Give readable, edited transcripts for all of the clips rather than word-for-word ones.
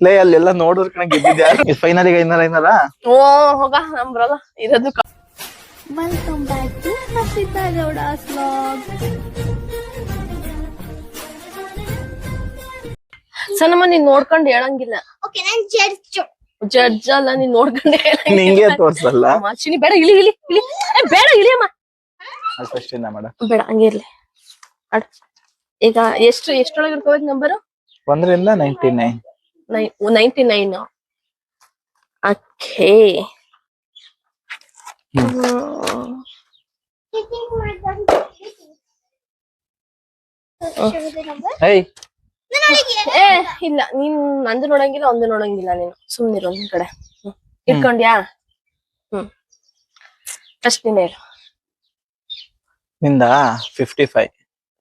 ಲೇ ಅಲ್ಲೆಲ್ಲ ನೋಡಿದ್ರ ಕಣ ಗೆದ್ದಿದ್ಯಾ ಫೈನಲಿಗೆ ಐನಾರ ಓ ಹೋಗ ನಮ್ ಬರಲ್ಲ ಇರೋದು welcome back to Harshita Gowda's vlog. ಸನಮ್ಮ ನೀನ್ ನೋಡ್ಕೊಂಡ್ ಹೇಳಂಗಿಲ್ಲ. ಓಕೆ ನಾನು ಜಡ್ಜ್ ಅಲ್ಲ, ನೀನ್ ನೋಡ್ಕೊಂಡ್ ನಿಂಗೆ ತೋರ್ಸಲ್ಲ. ಚಿನಿ ಬೇಡ, ಇಳಿ ಇಳಿ ಇಳಿ. ಬೇಡ ಇಳಿಯಮ್ಮ, ಅಷ್ಟೇನ ಮಾಡ ಬೇಡ ಹಂಗೆ ಇರ್ಲಿ. ಈಗ ಎಷ್ಟೊಳಗೆ ಇರ್ಕೋಬೇಕು ನಂಬರು? 1ರಿಂದ 99. 99. ಓಕೆ. ಏ ಇಲ್ಲ, ನೀನ್ ನಂದು ನೋಡಂಗಿಲ್ಲ, ಒಂದು ನೋಡಂಗಿಲ್ಲ. ನೀನು ಸುಮ್ನಿರು ಒಂದ್ ಕಡೆ. ಇಟ್ಕೊಂಡ್ಯಾ? ಫಸ್ಟ್ ನೀನ್ ಹೇಳು. ನಿಂದ 55.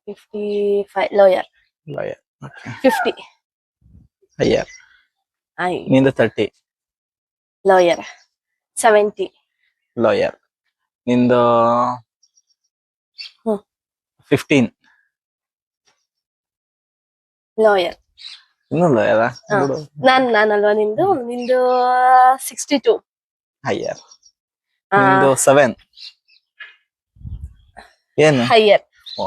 55 ಲೋಯರ್. 50 ಹೈಯರ್. ನಿಂದ 30 ಲೋಯರ್. 70 ಲೋಯರ್. ನಿಂದ 15 ಲೋಯರ್. ಇನ್ನು ಲೋಯರ. ನಾನಲ್ವಾ ನಿಂದು 62 ಹೈಯರ್. ನಿಂದು 7 ಏನು ಹೈಯರ್.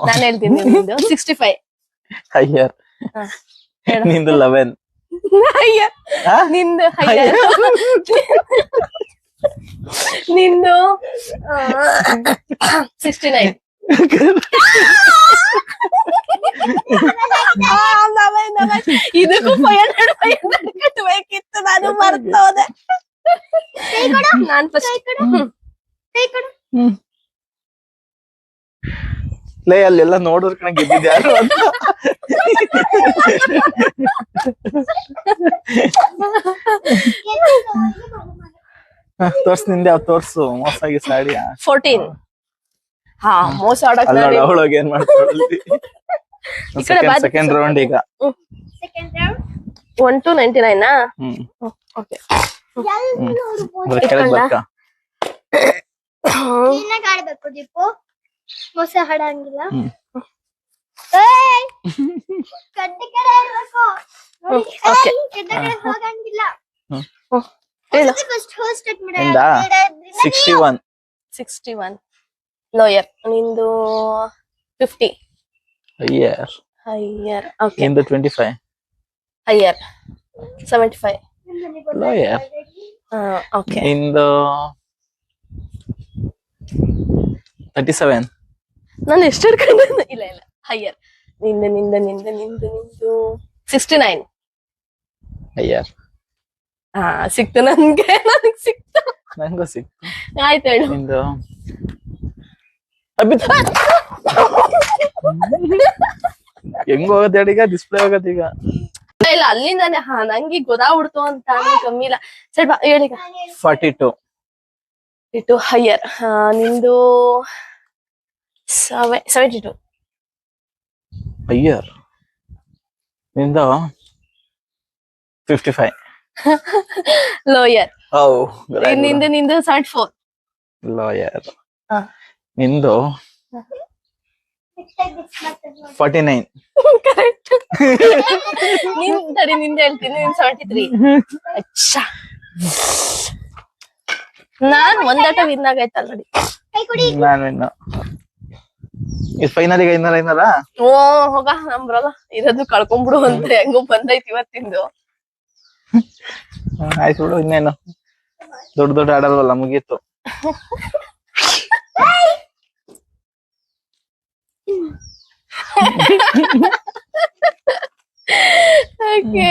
ನಾನು ಹೇಳ್ತೀನಿ ನಿಂದು 65 ಹೈಯರ್. ನಿಂದು 11 ಹೈಯರ್. ನಿಂದು ಹೈಯರ್. ನಿಂದು 69. ಇದಕ್ಕೂ 500 ಕಟ್ಟಬೇಕಿತ್ತು, ನಾನು ಮರ್ತೋದೆ. ನಾನ್ ಫಸ್ಟ್ ಲೇ ಅಲ್ಲೆಲ್ಲ ನೋಡಿದ್ರ ಕಣ ಗೆದ್ದಿದ್ಯಾರು ಅಂತ. ತೋರ್ಸ್, ನಿಂದೆ ತೋರ್ಸು. ಮೋಸಾಗಿ ಸಾಡಿಯಾ? 14. ಹಾ, ಮೋಸ ಆಡಕ್ ಅವಳೋಗಿ ಏನ್ ಮಾಡ್ಕೊಳ್ಳಿ. ಸೆಕೆಂಡ್ ರೌಂಡ್ ಈಗ. 1 to 99. ಓಕೆ. ಕೆಳಗ್ ಬರ್ಕ. ಏನಾಗ ಆಡ್ಬೇಕು ದೀಪು? ಮೋಸ ಹಾಡಂಗಿಲ್ಲ. ಕಡ್ಡಿ ಕಡೆ ಇರ್ಬೇಕು. ಹೋಗಂಗಿಲ್ಲ. ಫಸ್ಟ್ ನಿಂದ 61. 61 ಲೋಯರ್. ನಿಂದು 50 ಹೈಯರ್. ಹೈಯರ್. ಓಕೆ. ನಿಂದು 25 ಹೈಯರ್. 75 ಲೋಯರ್. ಓಕೆ. ನಿಂದು 37. ನಾನು ಎಷ್ಟು ಹಿಡ್ಕೊಂಡೆ? ಇಲ್ಲ ಹೈಯರ್. ನಿಂದು 69 ಹೈಯರ್. ಸಿಕ್ತು ನನಗೆ ಸಿಕ್ತು. ನಂಗೂ ಸಿಕ್ತು. ಆಯ್ತು ಹೇಳು. ನಿಂದು ಹೆಂಗ್ ಹೋಗತ್ತೆ ಹೇಳಿ? ಈಗ ಡಿಸ್ಪ್ಲೇ ಹೋಗತ್ತೆ ಈಗ. ಇಲ್ಲ ಅಲ್ಲಿಂದಾನೆ. ನಂಗೆ ಗೊತ್ತಾಗ್ಬಿಡ್ತು ಅಂತ ಕಮ್ಮಿ ಇಲ್ಲ. ಸ್ವಲ್ಪ ಹೇಳಿ. 42 ಹೈಯರ್. ನಿಂದು 72 ಹೈಯರ್. ನಿಂದು 55 ಲೋಯರ್. ನಿಂದು 74 ಲೋಯರ್. ನಿಂದು 49 ಕರೆಕ್ಟ್. ನಿಂದ ಹೇಳ್ತೀನಿ. 73. ಅಚ್ಚಾ, ನಾನ್ ಒಂದಾಟ ವಿನ್ ಆಗೈತೆ ಆಲ್ರೆಡಿ. ನಾನು ಇನ್ನು ಫೈನಲಿಗೆ ಐನಾರ. ಓ ಹೋಗ ನಮ್ ಬರಲ್ಲ ಇರೋದು ಕಳ್ಕೊಂಡ್ಬಿಡು ಅಂತ. ಹೆಂಗೋ ಬಂದೈತಿ ಇವತ್ತಿಂದು. ಆಯ್ತು ಬಿಡು, ಇನ್ನೇನು ದೊಡ್ಡ ಆಡಲ್ವಲ್ಲ, ಮುಗೀತು. ಓಕೆ.